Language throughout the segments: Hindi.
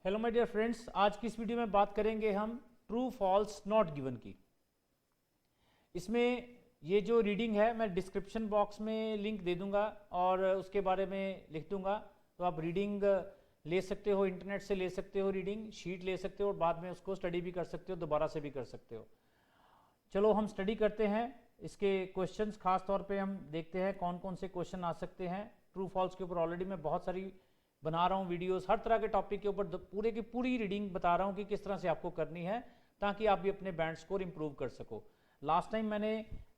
हेलो माय डियर फ्रेंड्स, आज की इस वीडियो में बात करेंगे हम ट्रू फॉल्स नॉट गिवन की। इसमें ये जो रीडिंग है मैं डिस्क्रिप्शन बॉक्स में लिंक दे दूंगा और उसके बारे में लिख दूंगा, तो आप रीडिंग ले सकते हो, इंटरनेट से ले सकते हो, रीडिंग शीट ले सकते हो और बाद में उसको स्टडी भी कर सकते हो, दोबारा से भी कर सकते हो। चलो हम स्टडी करते हैं इसके क्वेश्चंस। खास तौर पे हम देखते हैं कौन कौन से क्वेश्चन आ सकते हैं। ट्रू फॉल्स के ऊपर ऑलरेडी मैं बहुत सारी बना रहा हूँ वीडियोस, हर तरह के टॉपिक के ऊपर पूरे की पूरी रीडिंग बता रहा हूँ कि किस तरह से आपको करनी है ताकि आप भी अपने बैंड स्कोर इंप्रूव कर सको। लास्ट टाइम मैंने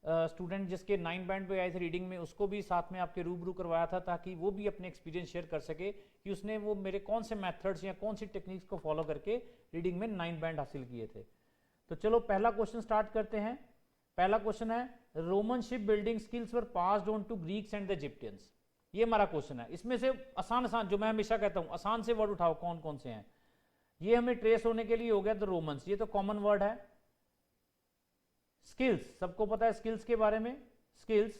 स्टूडेंट जिसके 9 बैंड पे आए थे रीडिंग में, उसको भी साथ में आपके रूबरू करवाया था ताकि वो भी अपने एक्सपीरियंस शेयर कर सके कि उसने वो मेरे कौन से मेथड्स या कौन सी टेक्निक्स को फॉलो करके रीडिंग में 9 बैंड हासिल किए थे। तो चलो पहला क्वेश्चन स्टार्ट करते हैं। पहला क्वेश्चन है, Roman ship building skills were passed on to Greeks and the Egyptians. ये हमारा क्वेश्चन है। इसमें से आसान आसान, जो मैं हमेशा कहता हूं आसान से वर्ड उठाओ, कौन कौन से हैं। ये हमें ट्रेस होने के लिए हो गया द रोमन्स, ये तो कॉमन वर्ड है। स्किल्स सबको पता है, स्किल्स के बारे में। स्किल्स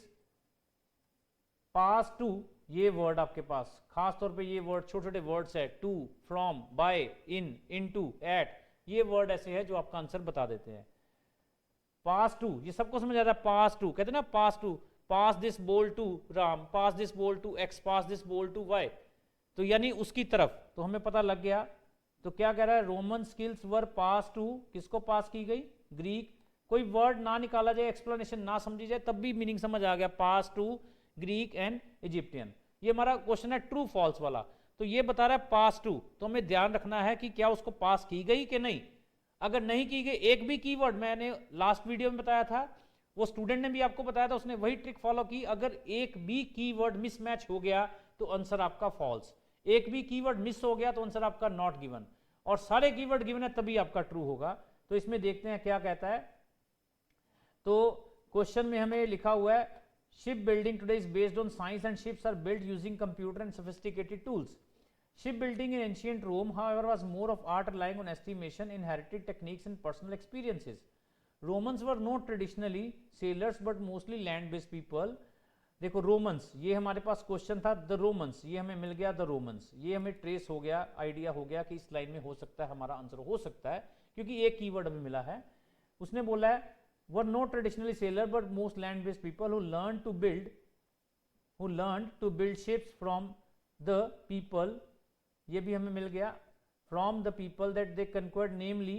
पास टू, ये वर्ड आपके पास खास तौर पे ये वर्ड छोटे छोटे वर्ड्स है, to, from, by, in, into, at, ये वर्ड ऐसे है जो आपका आंसर बता देते हैं। पास टू, ये सबको समझ आ रहा है। पास टू कहते हैं ना, पास टू, पास दिस बोल टू राम, पास दिस बोल टू एक्स, पास दिस बोल टू वाई, तो यानी उसकी तरफ, तो हमें पता लग गया। तो क्या कह रहा है, Roman skills were pass to, किसको पास की गई, ग्रीक। कोई वर्ड ना निकाला जाए, एक्सप्लेनेशन ना समझी जाए, तब भी मीनिंग समझ आ गया, पास टू ग्रीक एंड इजिप्टियन। ये हमारा क्वेश्चन है ट्रू फॉल्स वाला। तो ये बता रहा है पास टू, तो हमें ध्यान रखना है कि क्या उसको पास की गई कि नहीं। अगर नहीं की गई, एक भी कीवर्ड, मैंने लास्ट वीडियो में बताया था, वो स्टूडेंट ने भी आपको बताया था, उसने वही ट्रिक फॉलो की। अगर एक भी कीवर्ड मिसमैच हो गया तो आंसर आपका फॉल्स, एक भी कीवर्ड मिस हो गया तो आंसर आपका नॉट गिवन, और सारे कीवर्ड गिवन है तभी आपका ट्रू होगा। तो इसमें देखते हैं क्या कहता है। तो क्वेश्चन में हमें लिखा हुआ है, ship building today is based on science and ships are build using computer and sophisticated tools. Shipbuilding in ancient Rome, however, was more of art relying on estimation, inherited techniques, and personal experiences. Romans were not traditionally sailors but mostly land-based people. देखो रोमन्स, ये हमारे पास क्वेश्चन था, द रोमन्स, ये हमें मिल गया द रोमन्स, ये हमें ट्रेस हो गया, आइडिया हो गया कि इस लाइन में हो सकता है हमारा आंसर हो सकता है, क्योंकि एक कीवर्ड हमें मिला है। उसने बोला है were not traditionally sailor but most land based people who learn to build ships from the people, ये भी हमें मिल गया। From the people that they conquered namely,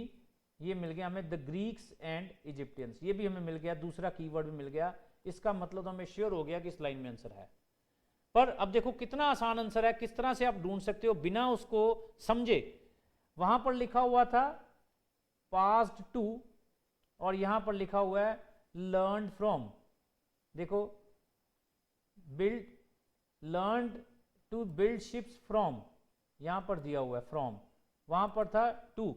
ये मिल गया हमें द ग्रीक्स एंड इजिप्टियंस, ये भी हमें मिल गया, दूसरा कीवर्ड भी मिल गया। इसका मतलब तो हमें श्योर हो गया कि इस लाइन में आंसर है। पर अब देखो कितना आसान आंसर है, किस तरह से आप ढूंढ सकते हो बिना उसको समझे। वहां पर लिखा हुआ था पास्ड टू और यहां पर लिखा हुआ है लर्न फ्रॉम। देखो build, learn to build ships from, यहां पर दिया हुआ है फ्रॉम, वहां पर था टू।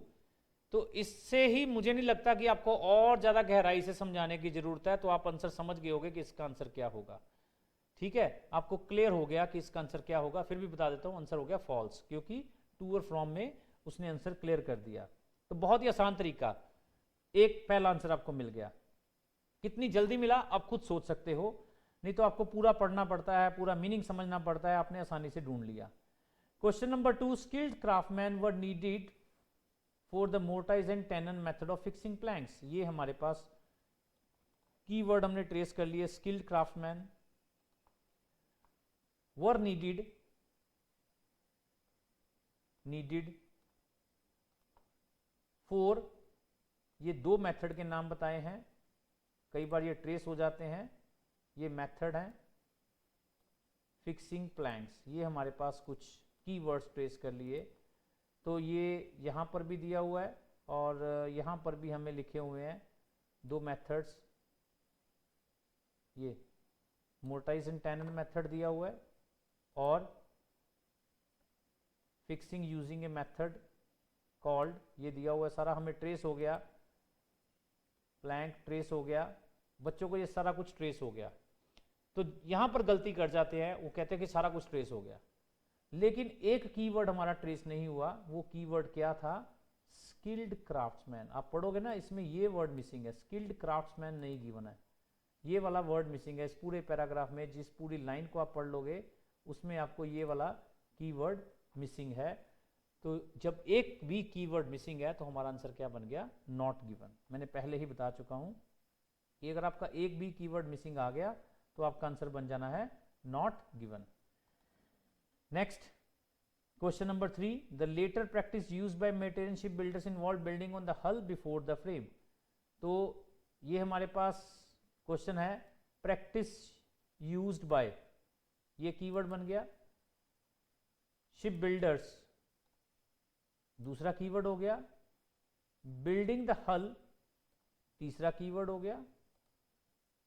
तो इससे ही मुझे नहीं लगता कि आपको और ज्यादा गहराई से समझाने की जरूरत है, तो आप आंसर समझ गए होगे कि इसका आंसर क्या होगा। ठीक है, आपको क्लियर हो गया कि इसका आंसर क्या होगा। फिर भी बता देता हूं, आंसर हो गया फॉल्स, क्योंकि टू और फ्रॉम में उसने आंसर क्लियर कर दिया। तो बहुत ही आसान तरीका, एक पहला आंसर आपको मिल गया। कितनी जल्दी मिला आप खुद सोच सकते हो, नहीं तो आपको पूरा पढ़ना पड़ता है, पूरा मीनिंग समझना पड़ता है। आपने आसानी से ढूंढ लिया। Question number 2, skilled craftsmen were needed for the mortise and tenon method of fixing planks. ये हमारे पास कीवर्ड हमने ट्रेस कर लिए, skilled craftsmen were needed for, ये दो मेथड के नाम बताए हैं, कई बार ये ट्रेस हो जाते हैं, ये मेथड है फिक्सिंग प्लैंक्स, ये हमारे पास कुछ कीवर्ड्स ट्रेस कर लिए। तो ये यहाँ पर भी दिया हुआ है और यहाँ पर भी हमें लिखे हुए हैं दो मेथड्स, ये मोर्टाइज एंड टेनन मेथड दिया हुआ है और fixing using a method called, ये दिया हुआ है। सारा हमें ट्रेस हो गया, प्लैंक ट्रेस हो गया, बच्चों को ये सारा कुछ ट्रेस हो गया। तो यहां पर गलती कर जाते हैं, वो कहते हैं कि सारा कुछ ट्रेस हो गया, लेकिन एक कीवर्ड हमारा ट्रेस नहीं हुआ। वो कीवर्ड क्या था, स्किल्ड क्राफ्ट्समैन। आप पढ़ोगे ना, इसमें ये वर्ड मिसिंग है, स्किल्ड क्राफ्ट्समैन नहीं गिवन है, ये वाला वर्ड मिसिंग है इस पूरे पैराग्राफ में। जिस पूरी लाइन को आप पढ़ लोगे उसमें आपको ये वाला कीवर्ड मिसिंग है। तो जब एक भी कीवर्ड मिसिंग है तो हमारा आंसर क्या बन गया, नॉट गिवन। मैंने पहले ही बता चुका हूं कि अगर आपका एक भी कीवर्ड मिसिंग आ गया तो आपका आंसर बन जाना है not given. Next question number 3, the letter practice used by material ship builders involve building on the hull before the frame. तो ये हमारे पास क्वेश्चन है, प्रैक्टिस यूज्ड बाय, ये कीवर्ड बन गया, शिप बिल्डर्स दूसरा कीवर्ड हो गया, बिल्डिंग द हल तीसरा कीवर्ड हो गया,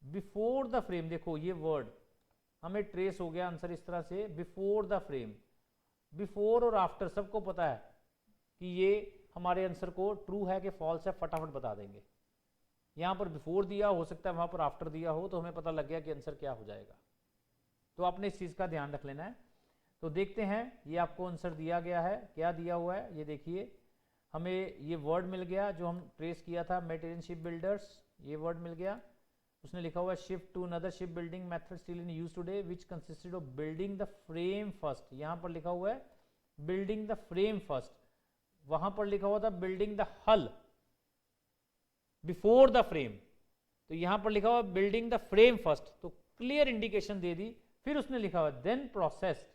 बिफोर द फ्रेम, देखो ये वर्ड हमें ट्रेस हो गया आंसर इस तरह से, बिफोर द फ्रेम। बिफोर और आफ्टर सबको पता है कि ये हमारे आंसर को ट्रू है कि फॉल्स है, फटाफट बता देंगे। यहां पर बिफोर दिया हो सकता है वहां पर आफ्टर दिया हो, तो हमें पता लग गया कि आंसर क्या हो जाएगा। तो आपने इस चीज का ध्यान रख लेना है। तो देखते हैं, ये आपको आंसर दिया गया है, क्या दिया हुआ है ये देखिए। हमें ये वर्ड मिल गया जो हम ट्रेस किया था, मेटेरियल शिप बिल्डर्स, ये वर्ड मिल गया। उसने लिखा हुआ है shift to another ship building method still in use today which consisted of building the frame first. यहां पर लिखा हुआ है बिल्डिंग द फ्रेम फर्स्ट, वहां पर लिखा हुआ था building the hull before the frame, तो यहां पर लिखा हुआ बिल्डिंग द फ्रेम फर्स्ट, तो क्लियर इंडिकेशन दे दी। फिर उसने लिखा हुआ then processed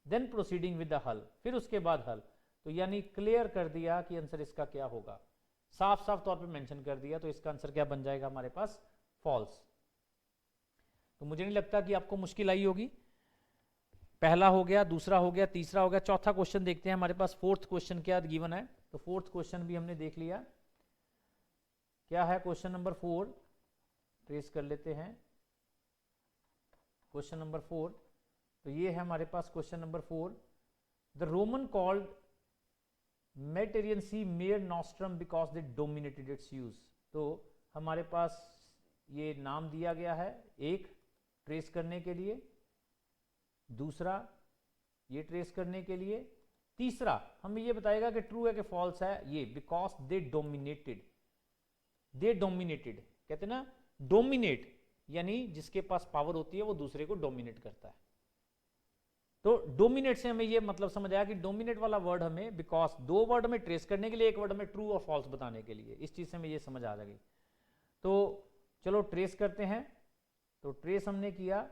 then proceeding with the hull, फिर उसके बाद हल, तो यानी क्लियर कर दिया कि आंसर इसका क्या होगा, साफ साफ तौर पे मेंशन कर दिया। तो इसका आंसर क्या बन जाएगा हमारे पास, फॉल्स। तो मुझे नहीं लगता कि आपको मुश्किल आई होगी। पहला हो गया, दूसरा हो गया, तीसरा हो गया, चौथा क्वेश्चन देखते हैं हमारे पास फोर्थ क्वेश्चन क्या गिवन है। तो फोर्थ क्वेश्चन भी हमने देख लिया, क्या है क्वेश्चन नंबर 4, ट्रेस कर लेते हैं क्वेश्चन नंबर 4। तो ये है हमारे पास question number 4, the Roman called Mediterranean sea mare nostrum because they dominated its use. तो हमारे पास ये नाम दिया गया है, एक ट्रेस करने के लिए, दूसरा ये ट्रेस करने के लिए, तीसरा हमें ये बताएगा कि ट्रू है कि फॉल्स है, ये because they dominated. They dominated कहते ना, डोमिनेट यानी जिसके पास पावर होती है वो दूसरे को डोमिनेट करता है। तो डोमिनेट से हमें ये मतलब समझ आया कि डोमिनेट वाला वर्ड हमें बिकॉज, दो वर्ड में ट्रेस करने के लिए, एक वर्ड में ट्रू और फॉल्स बताने के लिए, इस चीज से हमें ये समझ आ जाएगी। तो चलो ट्रेस करते हैं। तो ट्रेस हमने किया,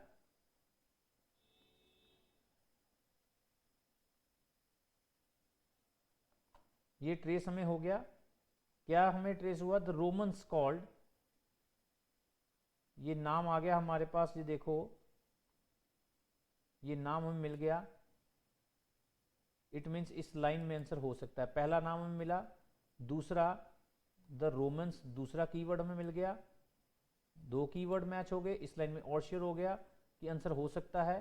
ये ट्रेस हमें हो गया, क्या हमें ट्रेस हुआ, द रोमन्स कॉल्ड, ये नाम आ गया हमारे पास, ये देखो ये नाम हमें मिल गया। इट मीन्स इस लाइन में आंसर हो सकता है, पहला नाम हमें मिला, दूसरा द रोमन्स दूसरा कीवर्ड हमें मिल गया, दो कीवर्ड मैच हो गए, इस लाइन में और श्योर हो गया कि आंसर हो सकता है।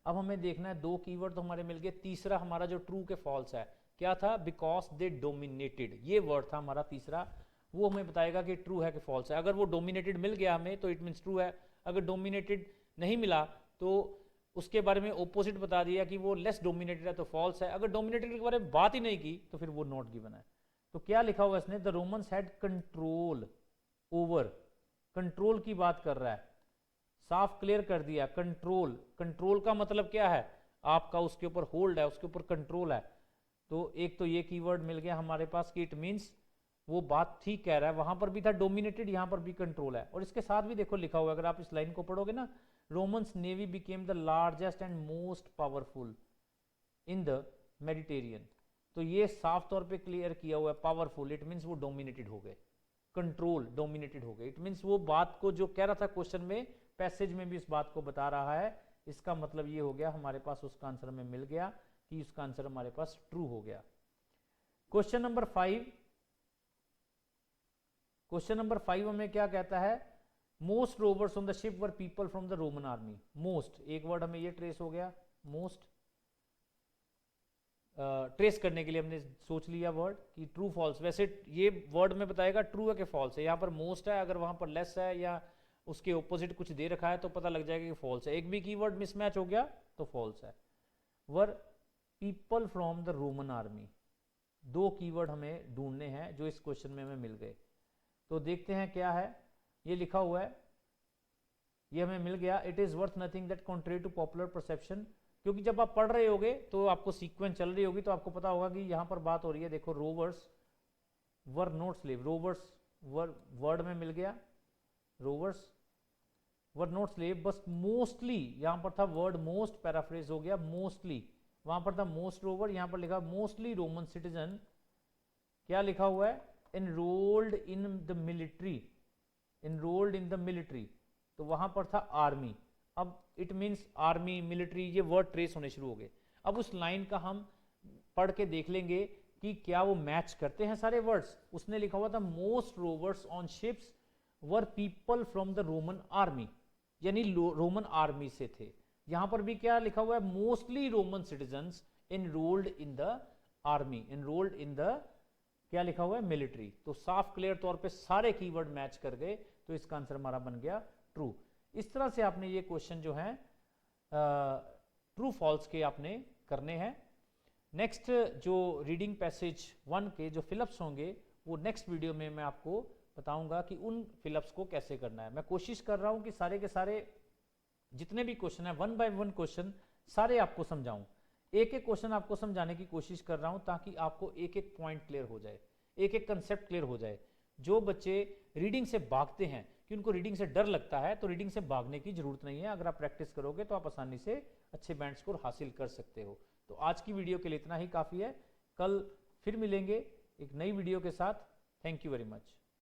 अब हमें देखना है, दो कीवर्ड तो हमारे मिल गए, तीसरा हमारा जो ट्रू के फॉल्स है क्या था, बिकॉज दे डोमिनेटेड, ये वर्ड था हमारा तीसरा, वो हमें बताएगा कि ट्रू है कि फॉल्स है। अगर वो डोमिनेटेड मिल गया हमें तो इट मीन्स ट्रू है, अगर डोमिनेटेड नहीं मिला तो उसके बारे में ओपोजिट बता दिया कि वो लेस डोमिनेटेड है तो फॉल्स है, अगर डोमिनेटेड के बारे में बात ही नहीं की तो फिर वो नॉट गिवन है। तो क्या लिखा हुआ इसने, the Romans had control over, control की बात कर रहा है, साफ क्लियर कर दिया, कंट्रोल, कंट्रोल का मतलब क्या है, आपका उसके ऊपर होल्ड है, उसके ऊपर कंट्रोल है। तो एक तो ये कीवर्ड मिल गया हमारे पास कि इट मींस वो बात ठीक कह रहा है, वहां पर भी था डोमिनेटेड, यहां पर भी कंट्रोल है। और इसके साथ भी देखो लिखा हुआ है, अगर आप इस लाइन को पढ़ोगे ना, Romans navy became the largest and most powerful in the Mediterranean, तो ये साफ तौर पे क्लियर किया हुआ है, पावरफुल, इट मींस वो डोमिनेटेड हो गए, कंट्रोल डोमिनेटेड हो गए, इट मींस वो बात को जो कह रहा था क्वेश्चन में, पैसेज में भी इस बात को बता रहा है। इसका मतलब ये हो गया हमारे पास उसका आंसर में मिल गया कि उसका आंसर हमारे पास ट्रू हो गया। क्वेश्चन नंबर 5, क्वेश्चन नंबर 5 हमें क्या कहता है, most rowers on the ship were people from the Roman army. Most एक वर्ड हमें ये ट्रेस हो गया, मोस्ट ट्रेस करने के लिए हमने सोच लिया वर्ड कि ट्रू फॉल्स, वैसे ये वर्ड में बताएगा ट्रू है कि फॉल्स है, यहाँ पर मोस्ट है, अगर वहां पर लेस है या उसके ऑपोजिट कुछ दे रखा है तो पता लग जाएगा कि फॉल्स है, एक भी कीवर्ड मिसमैच हो गया तो फॉल्स है। वर people from the Roman army, दो कीवर्ड हमें ढूंढने हैं जो इस क्वेश्चन में हमें मिल गए। तो देखते हैं क्या है, ये लिखा हुआ है, ये हमें मिल गया, it is worth nothing that contrary to popular perception क्योंकि जब आप पढ़ रहे होगे तो आपको सीक्वेंस चल रही होगी तो आपको पता होगा कि यहाँ पर बात हो रही है, देखो rowers were not slave, rowers were word में मिल गया, रोवर्स वर नॉट स्लेव, बस मोस्टली यहाँ पर था वर्ड मोस्ट, पैराफ्रेज हो गया मोस्टली, वहां पर था मोस्ट रोवर, यहाँ पर लिखा मोस्टली रोमन सिटीजन, क्या लिखा हुआ है, enrolled in the military, enrolled in the military, तो वहां पर था आर्मी। अब इट मीन्स आर्मी मिलिट्री ये वर्ड ट्रेस होने शुरू हो गए। अब उस लाइन का हम पढ़ के देख लेंगे कि क्या वो मैच करते हैं सारे वर्ड्स। उसने लिखा हुआ था most rowers on ships were people from the Roman army, यानी रोमन आर्मी से थे। यहां पर भी क्या लिखा हुआ है, mostly Roman citizens enrolled in the army, enrolled in the क्या लिखा हुआ है, मिलिट्री। तो साफ क्लियर तौर पे सारे कीवर्ड मैच कर गए, तो इसका आंसर हमारा बन गया ट्रू। इस तरह से आपने ये क्वेश्चन जो है ट्रू फॉल्स के आपने करने हैं। नेक्स्ट जो रीडिंग पैसेज 1 के जो फिलअप्स होंगे वो नेक्स्ट वीडियो में मैं आपको बताऊंगा कि उन फिलअप्स को कैसे करना है। मैं कोशिश कर रहा हूं कि सारे के सारे जितने भी क्वेश्चन है 1 बाय 1 क्वेश्चन सारे आपको समझाऊं, एक एक क्वेश्चन आपको समझाने की कोशिश कर रहा हूं ताकि आपको एक एक पॉइंट क्लियर हो जाए, एक एक कंसेप्ट क्लियर हो जाए। जो बच्चे रीडिंग से भागते हैं कि उनको रीडिंग से डर लगता है, तो रीडिंग से भागने की जरूरत नहीं है। अगर आप प्रैक्टिस करोगे तो आप आसानी से अच्छे बैंड स्कोर हासिल कर सकते हो। तो आज की वीडियो के लिए इतना ही काफ़ी है। कल फिर मिलेंगे एक नई वीडियो के साथ। Thank you very much.